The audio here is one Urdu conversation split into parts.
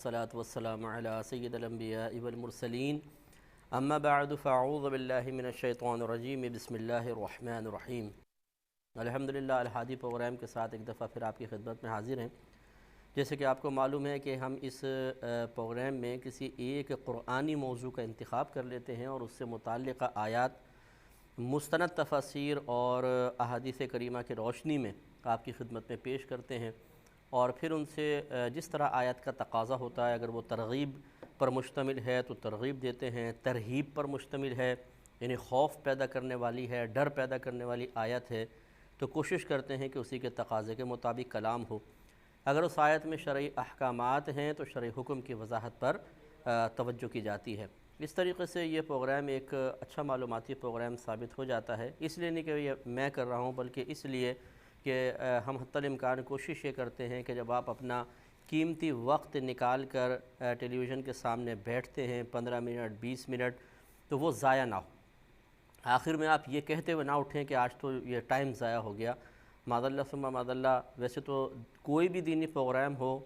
الصلاة والسلام على سید الانبیاء والمرسلین اما بعد فاعوذ باللہ من الشیطان الرجیم بسم اللہ الرحمن الرحیم۔ الحمدللہ الحادی پروگرام کے ساتھ ایک دفعہ پھر آپ کی خدمت میں حاضر ہیں۔ جیسے کہ آپ کو معلوم ہے کہ ہم اس پروگرام میں کسی ایک قرآنی موضوع کا انتخاب کر لیتے ہیں اور اس سے متعلقہ آیات، مستند تفاسیر اور احادیث کریمہ کی روشنی میں آپ کی خدمت میں پیش کرتے ہیں، اور پھر ان سے جس طرح آیات کا تقاضا ہوتا ہے، اگر وہ ترغیب پر مشتمل ہے تو ترغیب دیتے ہیں، ترہیب پر مشتمل ہے یعنی خوف پیدا کرنے والی ہے، ڈر پیدا کرنے والی آیت ہے تو کوشش کرتے ہیں کہ اسی کے تقاضے کے مطابق کلام ہو۔ اگر اس آیت میں شرعی احکامات ہیں تو شرعی حکم کی وضاحت پر توجہ کی جاتی ہے۔ اس طریقے سے یہ پروگرام ایک اچھا معلوماتی پروگرام ثابت ہو جاتا ہے، اس لیے نہیں کہ یہ میں کر رہا ہوں بلکہ اس لیے کہ ہم حتی الامکان کوشش یہ کرتے ہیں کہ جب آپ اپنا قیمتی وقت نکال کر ٹیلی ویژن کے سامنے بیٹھتے ہیں 15 منٹ 20 منٹ تو وہ ضائع نہ ہو، آخر میں آپ یہ کہتے ہوئے نہ اٹھیں کہ آج تو یہ ٹائم ضائع ہو گیا۔ معاذ ثم معاذ اللہ، ویسے تو کوئی بھی دینی پروگرام ہو،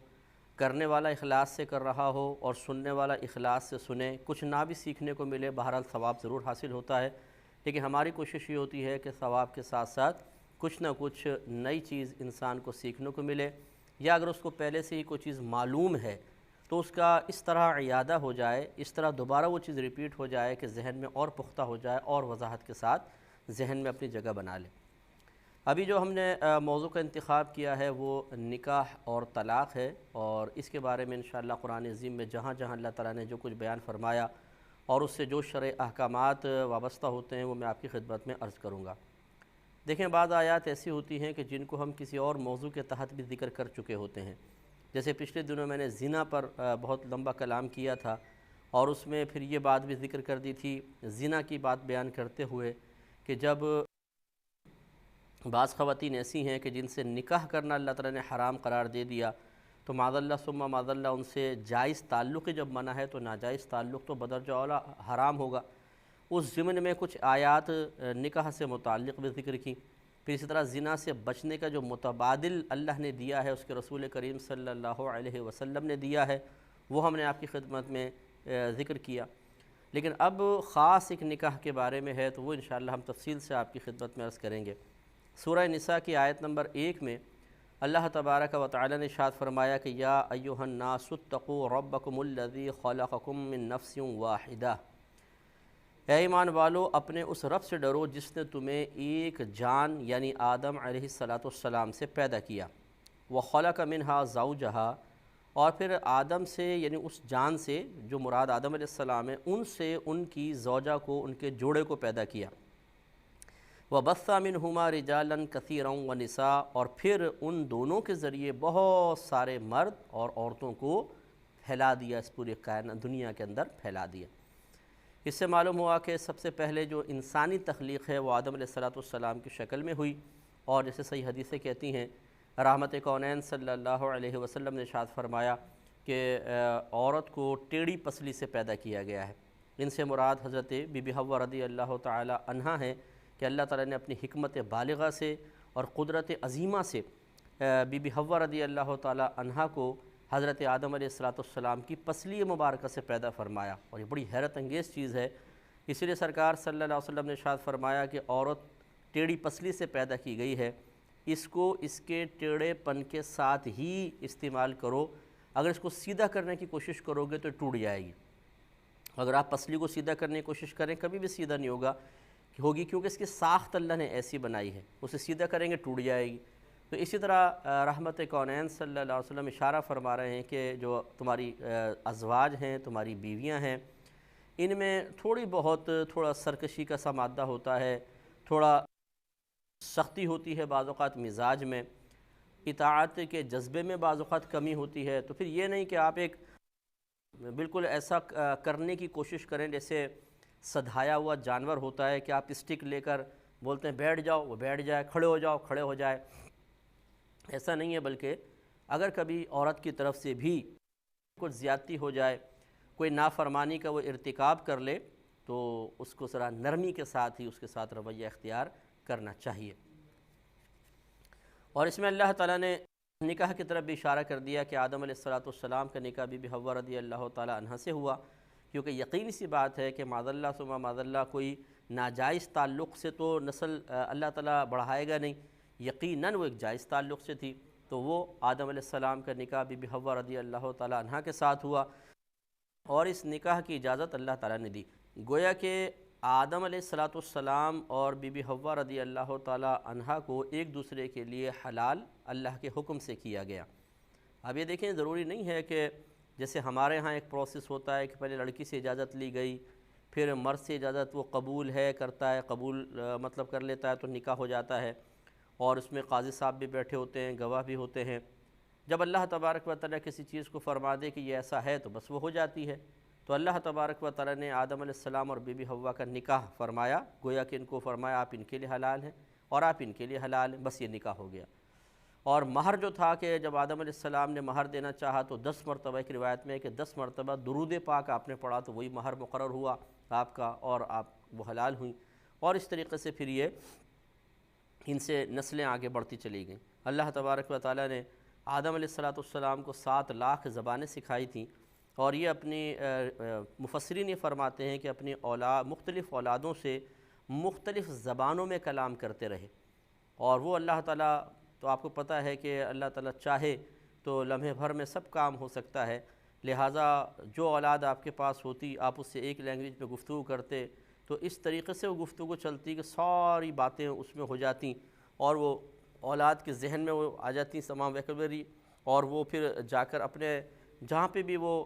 کرنے والا اخلاص سے کر رہا ہو اور سننے والا اخلاص سے سنے، کچھ نہ بھی سیکھنے کو ملے بہرحال ثواب ضرور حاصل ہوتا ہے، لیکن ہماری کوشش یہ ہوتی ہے کہ ثواب کے ساتھ ساتھ کچھ نہ کچھ نئی چیز انسان کو سیکھنے کو ملے، یا اگر اس کو پہلے سے ہی کوئی چیز معلوم ہے تو اس کا اس طرح اعادہ ہو جائے، اس طرح دوبارہ وہ چیز ریپیٹ ہو جائے کہ ذہن میں اور پختہ ہو جائے اور وضاحت کے ساتھ ذہن میں اپنی جگہ بنا لے۔ ابھی جو ہم نے موضوع کا انتخاب کیا ہے وہ نکاح اور طلاق ہے، اور اس کے بارے میں انشاءاللہ قرآن عظیم میں جہاں جہاں اللہ تعالیٰ نے جو کچھ بیان فرمایا اور اس سے جو شرعی احکامات وابستہ ہوتے ہیں وہ میں آپ کی خدمت میں عرض کروں گا۔ دیکھیں، بعض آیات ایسی ہوتی ہیں کہ جن کو ہم کسی اور موضوع کے تحت بھی ذکر کر چکے ہوتے ہیں، جیسے پچھلے دنوں میں نے زنا پر بہت لمبا کلام کیا تھا، اور اس میں پھر یہ بات بھی ذکر کر دی تھی زنا کی بات بیان کرتے ہوئے کہ جب بعض خواتین ایسی ہیں کہ جن سے نکاح کرنا اللہ تعالیٰ نے حرام قرار دے دیا تو معاذ اللہ ثم معاذ اللہ ان سے جائز تعلق جب منع ہے تو ناجائز تعلق تو بدرجہ اولیٰ حرام ہوگا۔ اس ضمن میں کچھ آیات نکاح سے متعلق بھی ذکر کی، پھر اسی طرح زنا سے بچنے کا جو متبادل اللہ نے دیا ہے، اس کے رسول کریم صلی اللہ علیہ وسلم نے دیا ہے، وہ ہم نے آپ کی خدمت میں ذکر کیا۔ لیکن اب خاص ایک نکاح کے بارے میں ہے تو وہ انشاءاللہ ہم تفصیل سے آپ کی خدمت میں عرض کریں گے۔ سورہ نساء کی آیت نمبر 1 میں اللہ تبارک و تعالی نے ارشاد فرمایا کہ یا ایھا الناس اتقوا ربکم الذی خلقکم من نفس واحدہ، اے ایمان والو اپنے اس رب سے ڈرو جس نے تمہیں ایک جان یعنی آدم علیہ السلام سے پیدا کیا، وخلق منہا زوجہا، اور پھر آدم سے یعنی اس جان سے جو مراد آدم علیہ السلام ہے ان سے ان کی زوجہ کو، ان کے جوڑے کو پیدا کیا، وبث منہما رجالا کثیرا ونساء، اور پھر ان دونوں کے ذریعے بہت سارے مرد اور عورتوں کو پھیلا دیا، اس پوری کائنات دنیا کے اندر پھیلا دیا۔ اس سے معلوم ہوا کہ سب سے پہلے جو انسانی تخلیق ہے وہ آدم علیہ السلام کی شکل میں ہوئی، اور جیسے صحیح حدیثیں کہتی ہیں رحمت کونین صلی اللہ علیہ وسلم نے ارشاد فرمایا کہ عورت کو ٹیڑھی پسلی سے پیدا کیا گیا ہے۔ ان سے مراد حضرت بی بی حوا رضی اللہ تعالی عنہا ہے کہ اللہ تعالیٰ نے اپنی حکمت بالغہ سے اور قدرت عظیمہ سے بی بی حوا رضی اللہ تعالی عنہا کو حضرت آدم علیہ السلام کی پسلی مبارکہ سے پیدا فرمایا، اور یہ بڑی حیرت انگیز چیز ہے۔ اسی لیے سرکار صلی اللہ علیہ وسلم نے ارشاد فرمایا کہ عورت ٹیڑھی پسلی سے پیدا کی گئی ہے، اس کو اس کے ٹیڑھے پن کے ساتھ ہی استعمال کرو، اگر اس کو سیدھا کرنے کی کوشش کرو گے تو ٹوٹ جائے گی، اگر آپ پسلی کو سیدھا کرنے کی کوشش کریں کبھی بھی سیدھا نہیں ہوگی کیونکہ اس کی ساخت اللہ نے ایسی بنائی ہے، اسے سیدھا کریں گے ٹوٹ جائے گی۔ تو اسی طرح رحمت کونین صلی اللہ علیہ وسلم اشارہ فرما رہے ہیں کہ جو تمہاری ازواج ہیں، تمہاری بیویاں ہیں، ان میں تھوڑا سرکشی کا سا مادہ ہوتا ہے، تھوڑا سختی ہوتی ہے بعض اوقات مزاج میں، اطاعت کے جذبے میں بعض اوقات کمی ہوتی ہے، تو پھر یہ نہیں کہ آپ ایک بالکل ایسا کرنے کی کوشش کریں جیسے سدھایا ہوا جانور ہوتا ہے کہ آپ اسٹک لے کر بولتے ہیں بیٹھ جاؤ وہ بیٹھ جائے، کھڑے ہو جاؤ کھڑے ہو جائے، ایسا نہیں ہے، بلکہ اگر کبھی عورت کی طرف سے بھی کچھ زیادتی ہو جائے، کوئی نافرمانی کا وہ ارتکاب کر لے تو اس کو ذرا نرمی کے ساتھ ہی اس کے ساتھ رویہ اختیار کرنا چاہیے۔ اور اس میں اللہ تعالیٰ نے نکاح کی طرف بھی اشارہ کر دیا کہ آدم علیہ السلام کا نکاح بی بی حوا رضی اللہ تعالی عنہ سے ہوا، کیونکہ یقینی سی بات ہے کہ معاذ اللہ ثم معاذ اللہ کوئی ناجائز تعلق سے تو نسل اللہ تعالیٰ بڑھائے گا نہیں، یقیناً وہ ایک جائز تعلق سے تھی، تو وہ آدم علیہ السلام کا نکاح بی بی حوا رضی اللہ تعالی عنہ کے ساتھ ہوا، اور اس نکاح کی اجازت اللہ تعالیٰ نے دی۔ گویا کہ آدم علیہ السلام اور بی بی حوا رضی اللہ تعالیٰ عنہ کو ایک دوسرے کے لیے حلال اللہ کے حکم سے کیا گیا۔ اب یہ دیکھیں، ضروری نہیں ہے کہ جیسے ہمارے ہاں ایک پروسیس ہوتا ہے کہ پہلے لڑکی سے اجازت لی گئی، پھر مرد سے اجازت وہ قبول ہے کرتا ہے، قبول مطلب کر لیتا ہے تو نکاح ہو جاتا ہے، اور اس میں قاضی صاحب بھی بیٹھے ہوتے ہیں، گواہ بھی ہوتے ہیں۔ جب اللہ تبارک و تعالیٰ کسی چیز کو فرما دے کہ یہ ایسا ہے تو بس وہ ہو جاتی ہے۔ تو اللہ تبارک و تعالیٰ نے آدم علیہ السلام اور بی بی حوا کا نکاح فرمایا، گویا کہ ان کو فرمایا آپ ان کے لیے حلال ہیں اور آپ ان کے لیے حلال ہیں، بس یہ نکاح ہو گیا۔ اور مہر جو تھا کہ جب آدم علیہ السلام نے مہر دینا چاہا تو 10 مرتبہ، ایک روایت میں ہے کہ 10 مرتبہ درود پاک آپ نے پڑھا تو وہی مہر مقرر ہوا آپ کا، اور آپ وہ حلال ہوئیں، اور اس طریقے سے پھر یہ ان سے نسلیں آگے بڑھتی چلی گئیں۔ اللہ تبارک و تعالیٰ نے آدم علیہ السلام کو 7 لاکھ زبانیں سکھائی تھیں، اور یہ اپنی مفسرین یہ فرماتے ہیں کہ اپنی مختلف اولادوں سے مختلف زبانوں میں کلام کرتے رہے، اور وہ اللہ تعالیٰ تو آپ کو پتہ ہے کہ اللہ تعالیٰ چاہے تو لمحے بھر میں سب کام ہو سکتا ہے، لہٰذا جو اولاد آپ کے پاس ہوتی آپ اس سے ایک لینگویج میں گفتگو کرتے تو اس طریقے سے وہ گفتگو چلتی کہ ساری باتیں اس میں ہو جاتیں، اور وہ اولاد کے ذہن میں وہ آ جاتی تمام ویکیبلری، اور وہ پھر جا کر اپنے جہاں پہ بھی وہ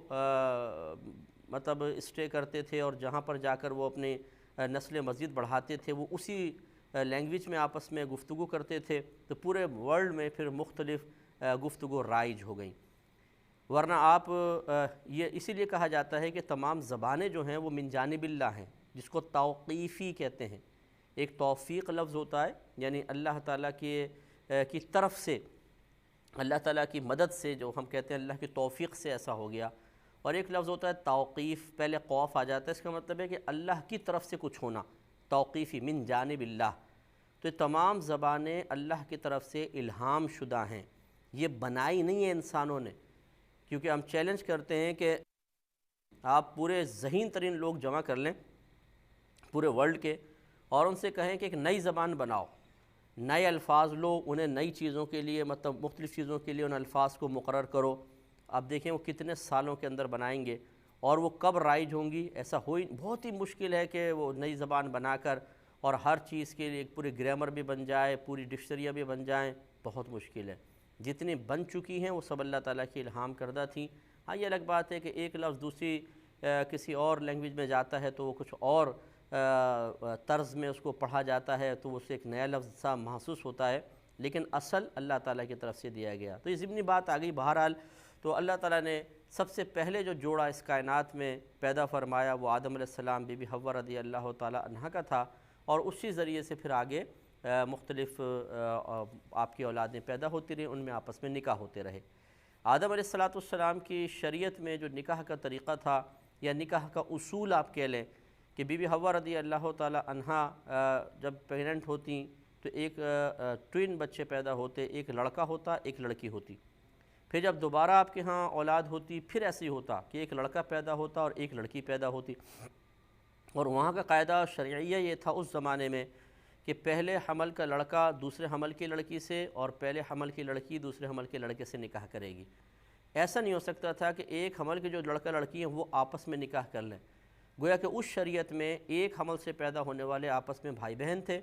مطلب اسٹے کرتے تھے اور جہاں پر جا کر وہ اپنی نسل مزید بڑھاتے تھے وہ اسی لینگویج میں آپس میں گفتگو کرتے تھے، تو پورے ورلڈ میں پھر مختلف گفتگو رائج ہو گئیں۔ ورنہ آپ یہ اسی لیے کہا جاتا ہے کہ تمام زبانیں جو ہیں وہ من جانب اللہ ہیں، جس کو توقیفی کہتے ہیں۔ ایک توفیق لفظ ہوتا ہے، یعنی اللہ تعالیٰ کی طرف سے، اللہ تعالیٰ کی مدد سے، جو ہم کہتے ہیں اللہ کی توفیق سے ایسا ہو گیا، اور ایک لفظ ہوتا ہے توقیف، پہلے قوف آ جاتا ہے، اس کا مطلب ہے کہ اللہ کی طرف سے کچھ ہونا، توقیفی من جانب اللہ۔ تو یہ تمام زبانیں اللہ کی طرف سے الہام شدہ ہیں، یہ بنائی نہیں ہے انسانوں نے، کیونکہ ہم چیلنج کرتے ہیں کہ آپ پورے ذہین ترین لوگ جمع کر لیں پورے ورلڈ کے، اور ان سے کہیں کہ ایک نئی زبان بناؤ، نئے الفاظ لو، انہیں نئی چیزوں کے لیے مطلب مختلف چیزوں کے لیے ان الفاظ کو مقرر کرو، اب دیکھیں وہ کتنے سالوں کے اندر بنائیں گے، اور وہ کب رائج ہوں گی، ایسا بہت ہی مشکل ہے کہ وہ نئی زبان بنا کر اور ہر چیز کے لیے ایک پوری گرامر بھی بن جائے، پوری ڈکشنریاں بھی بن جائیں، بہت مشکل ہے۔ جتنی بن چکی ہیں وہ سب اللہ تعالیٰ کی الہام کردہ تھیں۔ ہاں یہ الگ بات ہے کہ ایک لفظ دوسری کسی اور لینگویج میں جاتا ہے تو وہ کچھ اور طرز میں اس کو پڑھا جاتا ہے تو اسے ایک نیا لفظ سا محسوس ہوتا ہے، لیکن اصل اللہ تعالیٰ کی طرف سے دیا گیا۔ تو یہ ضمنی بات آ گئی۔ بہرحال تو اللہ تعالیٰ نے سب سے پہلے جو جوڑا اس کائنات میں پیدا فرمایا وہ آدم علیہ السلام بی بی حوا رضی اللہ تعالیٰ عنہ کا تھا، اور اسی ذریعے سے پھر آگے مختلف آپ کی اولادیں پیدا ہوتی رہیں، ان میں آپس میں نکاح ہوتے رہے۔ آدم علیہ السلام کی شریعت میں جو نکاح کا طریقہ تھا یا نکاح کا اصول آپ کہہ لیں کہ بی بی حوا رضی اللہ تعالیٰ عنہ جب پیگننٹ ہوتی تو ایک ٹوین بچے پیدا ہوتے، ایک لڑکا ہوتا ایک لڑکی ہوتی، پھر جب دوبارہ آپ کے ہاں اولاد ہوتی پھر ایسے ہی ہوتا کہ ایک لڑکا پیدا ہوتا اور ایک لڑکی پیدا ہوتی، اور وہاں کا قاعدہ شرعیہ یہ تھا اس زمانے میں کہ پہلے حمل کا لڑکا دوسرے حمل کی لڑکی سے اور پہلے حمل کی لڑکی دوسرے حمل کے لڑکے سے نکاح کرے گی۔ ایسا نہیں ہو سکتا تھا کہ ایک حمل کے جو لڑکا لڑکی ہیں وہ آپس میں نکاح کر لیں، گویا کہ اس شریعت میں ایک حمل سے پیدا ہونے والے آپس میں بھائی بہن تھے،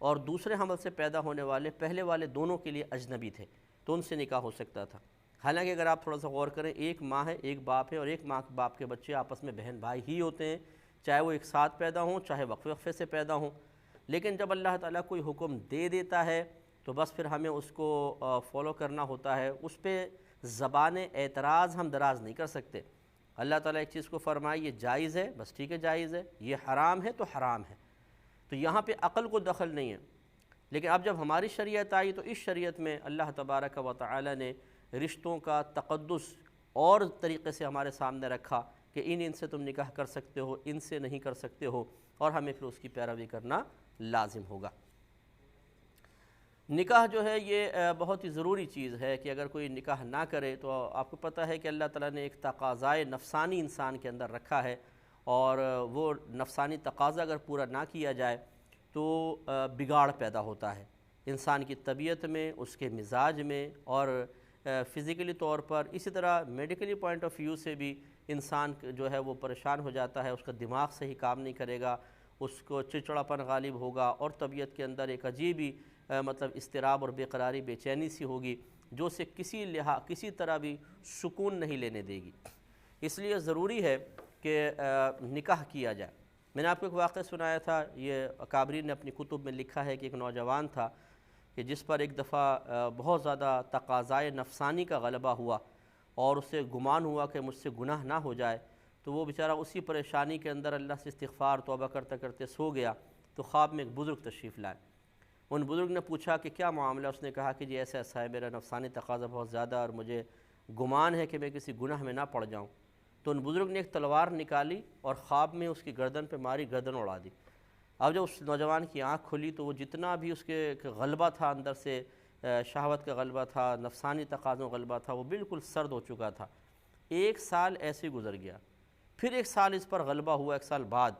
اور دوسرے حمل سے پیدا ہونے والے پہلے والے دونوں کے لیے اجنبی تھے، تو ان سے نکاح ہو سکتا تھا۔ حالانکہ اگر آپ تھوڑا سا غور کریں، ایک ماں ہے ایک باپ ہے، اور ایک ماں باپ کے بچے آپس میں بہن بھائی ہی ہوتے ہیں، چاہے وہ ایک ساتھ پیدا ہوں چاہے وقفے وقفے سے پیدا ہوں، لیکن جب اللہ تعالیٰ کوئی حکم دے دیتا ہے تو بس پھر ہمیں اس کو فالو کرنا ہوتا ہے، اس پہ زبان اعتراض ہم دراز نہیں کر سکتے۔ اللہ تعالیٰ ایک چیز کو فرمائے یہ جائز ہے، بس ٹھیک ہے جائز ہے، یہ حرام ہے تو حرام ہے، تو یہاں پہ عقل کو دخل نہیں ہے۔ لیکن اب جب ہماری شریعت آئی تو اس شریعت میں اللہ تبارک و تعالی نے رشتوں کا تقدس اور طریقے سے ہمارے سامنے رکھا کہ ان سے تم نکاح کر سکتے ہو، ان سے نہیں کر سکتے ہو، اور ہمیں پھر اس کی پیروی کرنا لازم ہوگا۔ نکاح جو ہے یہ بہت ہی ضروری چیز ہے کہ اگر کوئی نکاح نہ کرے تو آپ کو پتہ ہے کہ اللہ تعالیٰ نے ایک تقاضائے نفسانی انسان کے اندر رکھا ہے، اور وہ نفسانی تقاضا اگر پورا نہ کیا جائے تو بگاڑ پیدا ہوتا ہے انسان کی طبیعت میں، اس کے مزاج میں، اور فزیکلی طور پر، اسی طرح میڈیکلی پوائنٹ آف ویو سے بھی انسان جو ہے وہ پریشان ہو جاتا ہے، اس کا دماغ صحیح کام نہیں کرے گا، اس کو چڑچڑاپن غالب ہوگا، اور طبیعت کے اندر ایک عجیب ہی مطلب اضطراب اور بے قراری، بے چینی سی ہوگی، جو اسے کسی طرح بھی سکون نہیں لینے دے گی۔ اس لیے ضروری ہے کہ نکاح کیا جائے۔ میں نے آپ کو ایک واقعہ سنایا تھا، یہ اکابرین نے اپنی کتب میں لکھا ہے کہ ایک نوجوان تھا کہ جس پر ایک دفعہ بہت زیادہ تقاضائے نفسانی کا غلبہ ہوا، اور اسے گمان ہوا کہ مجھ سے گناہ نہ ہو جائے، تو وہ بیچارہ اسی پریشانی کے اندر اللہ سے استغفار توبہ کرتے کرتے سو گیا، تو خواب میں ایک بزرگ تشریف لائے۔ ان بزرگ نے پوچھا کہ کیا معاملہ؟ اس نے کہا کہ جی ایسا ایسا ہے، میرا نفسانی تقاضا بہت زیادہ، اور مجھے گمان ہے کہ میں کسی گناہ میں نہ پڑ جاؤں۔ تو ان بزرگ نے ایک تلوار نکالی اور خواب میں اس کی گردن پہ ماری، گردن اڑا دی۔ اب جب اس نوجوان کی آنکھ کھلی تو وہ جتنا بھی اس کے غلبہ تھا اندر سے، شہوت کا غلبہ تھا، نفسانی تقاضوں کا غلبہ تھا، وہ بالکل سرد ہو چکا تھا۔ ایک سال ایسے ہی گزر گیا، پھر ایک سال اس پر غلبہ ہوا، ایک سال بعد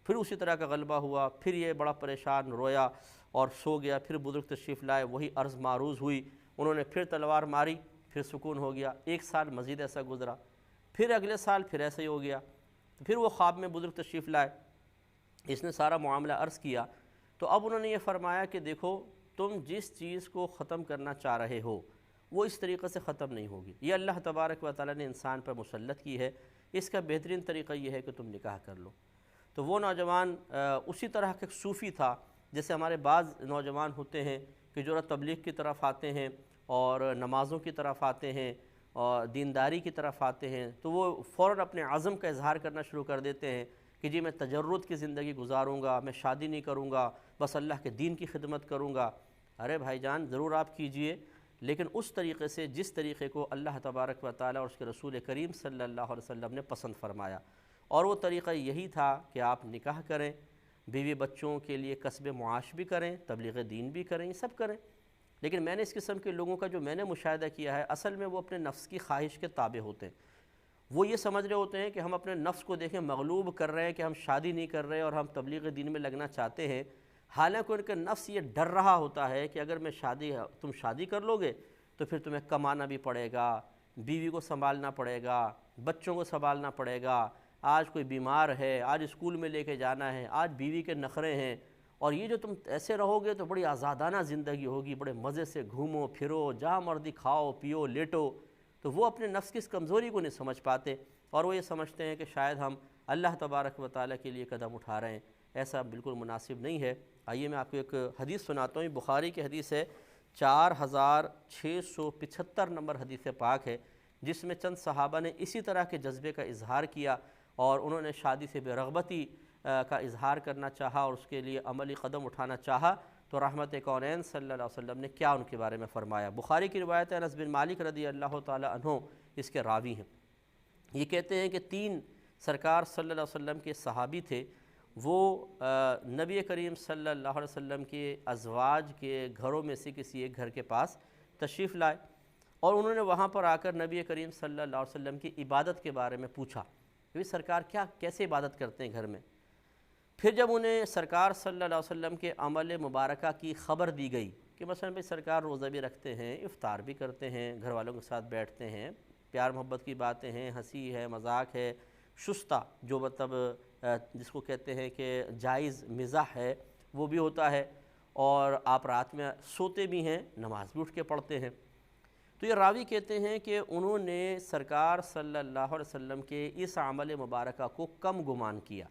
پھر اسی طرح کا غلبہ ہوا، پھر یہ بڑا پریشان رویا اور سو گیا۔ پھر بزرگ تشریف لائے، وہی عرض معروض ہوئی، انہوں نے پھر تلوار ماری، پھر سکون ہو گیا۔ ایک سال مزید ایسا گزرا، پھر اگلے سال پھر ایسا ہی ہو گیا۔ پھر وہ خواب میں بزرگ تشریف لائے، اس نے سارا معاملہ عرض کیا، تو اب انہوں نے یہ فرمایا کہ دیکھو، تم جس چیز کو ختم کرنا چاہ رہے ہو وہ اس طریقے سے ختم نہیں ہوگی، یہ اللہ تبارک و تعالیٰ نے انسان پر مسلط کی ہے، اس کا بہترین طریقہ یہ ہے کہ تم نکاح کر لو۔ تو وہ نوجوان اسی طرح کا ایک صوفی تھا، جیسے ہمارے بعض نوجوان ہوتے ہیں کہ جو تبلیغ کی طرف آتے ہیں اور نمازوں کی طرف آتے ہیں اور دینداری کی طرف آتے ہیں، تو وہ فوراً اپنے عزم کا اظہار کرنا شروع کر دیتے ہیں کہ جی میں تجرد کی زندگی گزاروں گا، میں شادی نہیں کروں گا، بس اللہ کے دین کی خدمت کروں گا۔ ارے بھائی جان، ضرور آپ کیجئے، لیکن اس طریقے سے جس طریقے کو اللہ تبارک و تعالیٰ اور اس کے رسول کریم صلی اللہ علیہ وسلم نے پسند فرمایا، اور وہ طریقہ یہی تھا کہ آپ نکاح کریں، بیوی بچوں کے لیے کسب معاش بھی کریں، تبلیغ دین بھی کریں، یہ سب کریں۔ لیکن میں نے اس قسم کے لوگوں کا جو میں نے مشاہدہ کیا ہے، اصل میں وہ اپنے نفس کی خواہش کے تابع ہوتے ہیں۔ وہ یہ سمجھ رہے ہوتے ہیں کہ ہم اپنے نفس کو دیکھیں مغلوب کر رہے ہیں کہ ہم شادی نہیں کر رہے اور ہم تبلیغ دین میں لگنا چاہتے ہیں، حالانکہ ان کا نفس یہ ڈر رہا ہوتا ہے کہ اگر تم شادی کر لو گے تو پھر تمہیں کمانا بھی پڑے گا، بیوی کو سنبھالنا پڑے گا، بچوں کو سنبھالنا پڑے گا، آج کوئی بیمار ہے، آج اسکول میں لے کے جانا ہے، آج بیوی کے نخرے ہیں، اور یہ جو تم ایسے رہو گے تو بڑی آزادانہ زندگی ہوگی، بڑے مزے سے گھومو پھرو، جہاں مرضی کھاؤ پیو لیٹو۔ تو وہ اپنے نفس کی اس کمزوری کو نہیں سمجھ پاتے، اور وہ یہ سمجھتے ہیں کہ شاید ہم اللہ تبارک و تعالیٰ کے لیے قدم اٹھا رہے ہیں۔ ایسا بالکل مناسب نہیں ہے۔ آئیے میں آپ کو ایک حدیث سناتا ہوں، بخاری کی حدیث ہے، 4675 نمبر حدیث پاک ہے، جس میں چند صحابہ نے اسی طرح کے جذبے کا اظہار کیا، اور انہوں نے شادی سے بے رغبتی کا اظہار کرنا چاہا اور اس کے لیے عملی قدم اٹھانا چاہا، تو رحمت کونین صلی اللہ علیہ وسلم نے کیا ان کے بارے میں فرمایا۔ بخاری کی روایت ہے، انس بن مالک رضی اللہ تعالی عنہ اس کے راوی ہیں۔ یہ کہتے ہیں کہ 3 سرکار صلی اللہ علیہ وسلم کے صحابی تھے، وہ نبی کریم صلی اللہ علیہ وسلم کے ازواج کے گھروں میں سے کسی ایک گھر کے پاس تشریف لائے، اور انہوں نے وہاں پر آ کر نبی کریم صلی اللہ علیہ وسلم کی عبادت کے بارے میں پوچھا کہ سرکار کیسے عبادت کرتے ہیں گھر میں۔ پھر جب انہیں سرکار صلی اللہ علیہ وسلم کے عمل مبارکہ کی خبر دی گئی کہ مثلا سرکار روزہ بھی رکھتے ہیں، افطار بھی کرتے ہیں، گھر والوں کے ساتھ بیٹھتے ہیں، پیار محبت کی باتیں ہیں، ہنسی ہے، مذاق ہے، شستہ جو مطلب جس کو کہتے ہیں کہ جائز مزاح ہے وہ بھی ہوتا ہے، اور آپ رات میں سوتے بھی ہیں، نماز بھی اٹھ کے پڑھتے ہیں۔ تو یہ راوی کہتے ہیں کہ انہوں نے سرکار صلی اللہ علیہ وسلم کے اس عمل مبارکہ کو کم گمان کیا،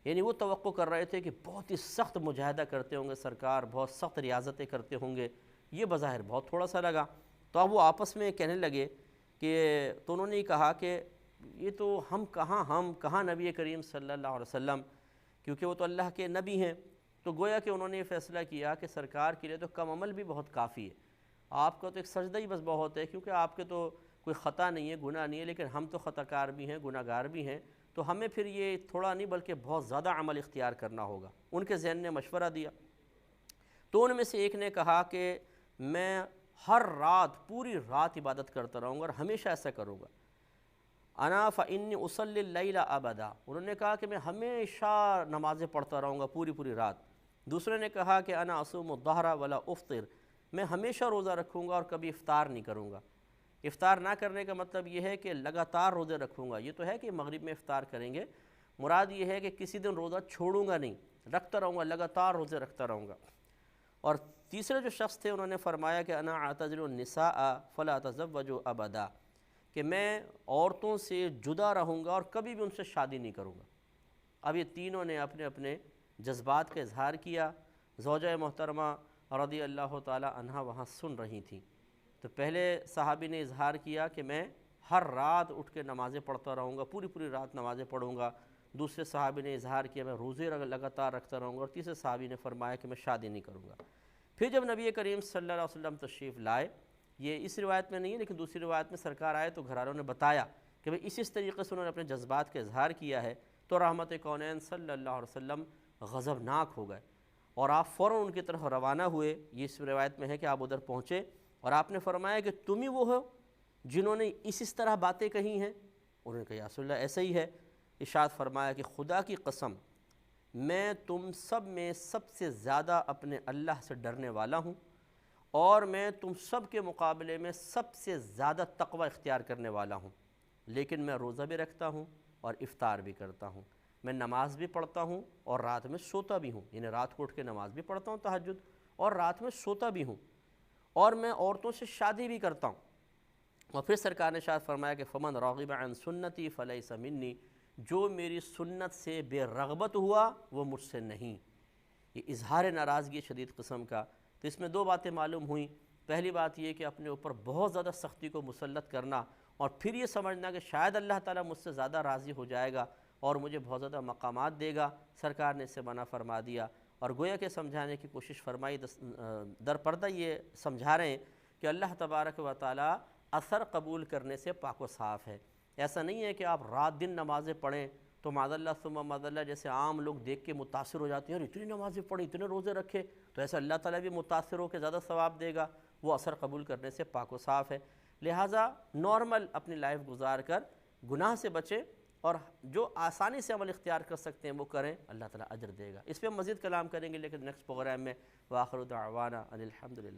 یعنی وہ توقع کر رہے تھے کہ بہت ہی سخت مجاہدہ کرتے ہوں گے سرکار، بہت سخت ریاضتیں کرتے ہوں گے، یہ بظاہر بہت تھوڑا سا لگا۔ تو اب وہ آپس میں کہنے لگے کہ تو انہوں نے کہا کہ یہ تو ہم کہاں نبی کریم صلی اللہ علیہ وسلم، کیونکہ وہ تو اللہ کے نبی ہیں۔ تو گویا کہ انہوں نے یہ فیصلہ کیا کہ سرکار کے لیے تو کم عمل بھی بہت کافی ہے، آپ کا تو ایک سجدہ ہی بس بہت ہے، کیونکہ آپ کے تو کوئی خطا نہیں ہے، گناہ نہیں ہے، لیکن ہم تو خطا کار بھی ہیں، گناہ گار بھی ہیں، تو ہمیں پھر یہ تھوڑا نہیں بلکہ بہت زیادہ عمل اختیار کرنا ہوگا۔ ان کے ذہن نے مشورہ دیا، تو ان میں سے ایک نے کہا کہ میں ہر رات پوری رات عبادت کرتا رہوں گا اور ہمیشہ ایسا کروں گا۔ انا فانی اصلی اللیل ابدا، انہوں نے کہا کہ میں ہمیشہ نمازیں پڑھتا رہوں گا پوری پوری رات۔ دوسرے نے کہا کہ انا اصوم الظہر ولا افطر، میں ہمیشہ روزہ رکھوں گا اور کبھی افطار نہیں کروں گا۔ افطار نہ کرنے کا مطلب یہ ہے کہ لگاتار روزے رکھوں گا، یہ تو ہے کہ مغرب میں افطار کریں گے، مراد یہ ہے کہ کسی دن روزہ چھوڑوں گا نہیں، رکھتا رہوں گا، لگاتار روزے رکھتا رہوں گا۔ اور تیسرے جو شخص تھے انہوں نے فرمایا کہ انا اعتزل النساء فلا اتزوج ابدا، کہ میں عورتوں سے جدا رہوں گا اور کبھی بھی ان سے شادی نہیں کروں گا۔ اب یہ تینوں نے اپنے اپنے جذبات کا اظہار کیا۔ زوجہ محترمہ رضی اللہ تعالی عنہ وہاں سن رہی تھیں، تو پہلے صحابی نے اظہار کیا کہ میں ہر رات اٹھ کے نمازیں پڑھتا رہوں گا، پوری پوری رات نمازیں پڑھوں گا۔ دوسرے صحابی نے اظہار کیا میں روزے لگاتار رکھتا رہوں گا، اور تیسرے صحابی نے فرمایا کہ میں شادی نہیں کروں گا۔ پھر جب نبی کریم صلی اللہ علیہ وسلم تشریف لائے، یہ اس روایت میں نہیں ہے لیکن دوسری روایت میں سرکار آئے تو گھر والوں نے بتایا کہ بھئی اس طریقے سے انہوں نے اپنے جذبات کا اظہار کیا ہے، تو رحمت کونین صلی اللہ علیہ وسلم غضبناک ہو گئے اور آپ فوراً ان کی طرف روانہ ہوئے۔ یہ اس روایت میں ہے کہ آپ ادھر پہنچے اور آپ نے فرمایا کہ تم ہی وہ ہو جنہوں نے اس طرح باتیں کہی ہیں؟ انہوں نے کہا یا رسول اللہ ایسا ہی ہے۔ ارشاد فرمایا کہ خدا کی قسم میں تم سب میں سب سے زیادہ اپنے اللہ سے ڈرنے والا ہوں، اور میں تم سب کے مقابلے میں سب سے زیادہ تقوی اختیار کرنے والا ہوں، لیکن میں روزہ بھی رکھتا ہوں اور افطار بھی کرتا ہوں، میں نماز بھی پڑھتا ہوں اور رات میں سوتا بھی ہوں، یعنی رات کو اٹھ کے نماز بھی پڑھتا ہوں تہجد، اور رات میں سوتا بھی ہوں، اور میں عورتوں سے شادی بھی کرتا ہوں۔ اور پھر سرکار نے ارشاد فرمایا کہ فمن راغب عن سنتی فلیس منی، جو میری سنت سے بے رغبت ہوا وہ مجھ سے نہیں۔ یہ اظہار ناراضگی شدید قسم کا۔ تو اس میں دو باتیں معلوم ہوئیں۔ پہلی بات یہ کہ اپنے اوپر بہت زیادہ سختی کو مسلط کرنا، اور پھر یہ سمجھنا کہ شاید اللہ تعالیٰ مجھ سے زیادہ راضی ہو جائے گا اور مجھے بہت زیادہ مقامات دے گا، سرکار نے اس سے منع فرما دیا۔ اور گویا کہ سمجھانے کی کوشش فرمائی، در پردہ یہ سمجھا رہے ہیں کہ اللہ تبارک و تعالیٰ اثر قبول کرنے سے پاک و صاف ہے۔ ایسا نہیں ہے کہ آپ رات دن نمازیں پڑھیں تو معاذ اللہ ثم معاذ اللہ جیسے عام لوگ دیکھ کے متاثر ہو جاتے ہیں، اور اتنی نمازیں پڑھی، اتنے روزے رکھے، تو ایسا اللہ تعالیٰ بھی متاثر ہو کے زیادہ ثواب دے گا۔ وہ اثر قبول کرنے سے پاک و صاف ہے۔ لہٰذا نارمل اپنی لائف گزار کر گناہ سے بچیں، اور جو آسانی سے عمل اختیار کر سکتے ہیں وہ کریں، اللہ تعالیٰ اجر دے گا۔ اس پہ مزید کلام کریں گے لیکن نیکسٹ پروگرام میں۔ وآخر دعوانا ان الحمد للہ۔